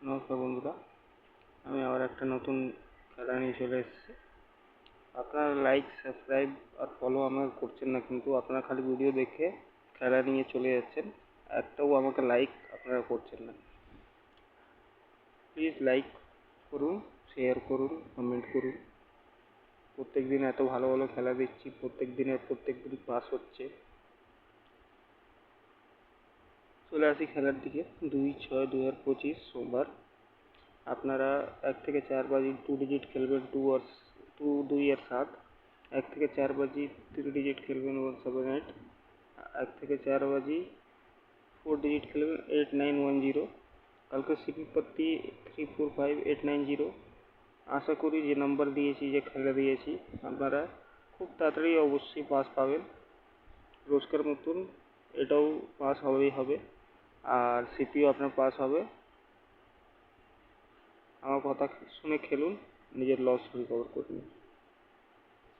নমস্কার বন্ধুরা, আমি আবার একটা নতুন খেলা নিয়ে চলে এসেছি। আপনারা লাইক, সাবস্ক্রাইব আর ফলো আমার করছেন না, কিন্তু আপনারা খালি ভিডিও দেখে খেলা নিয়ে চলে যাচ্ছেন। একটাও আমাকে লাইক আপনারা করছেন না। প্লিজ লাইক করুন, শেয়ার করুন, কমেন্ট করুন। প্রত্যেক দিন এত ভালো ভালো খেলা দিচ্ছি, প্রত্যেক দিন পাস হচ্ছে। চলে আসি খেলার দিকে। 2/6/2025 সোমবার। আপনারা 1 থেকে 4 বাজি 2 ডিজিট খেলবেন, 2 আর 7। 1 থেকে 4 বাজি 3 ডিজিট খেলবেন, 178। 1 থেকে 4 বাজি 4 ডিজিট খেলবেন, 8910। কালকে সিপিপাত্তি 345890। আশা করি যে নাম্বার দিয়েছি, যে খেলা দিয়েছি, আপনারা খুব তাড়াতাড়ি অবশ্যই পাস পাবেন। রোজকার মতন এটাও পাস হবেই হবে, আর সিপিও আপনার পাস হবে। আমার কথা শুনে খেলুন, নিজের লস রিকভার করুন।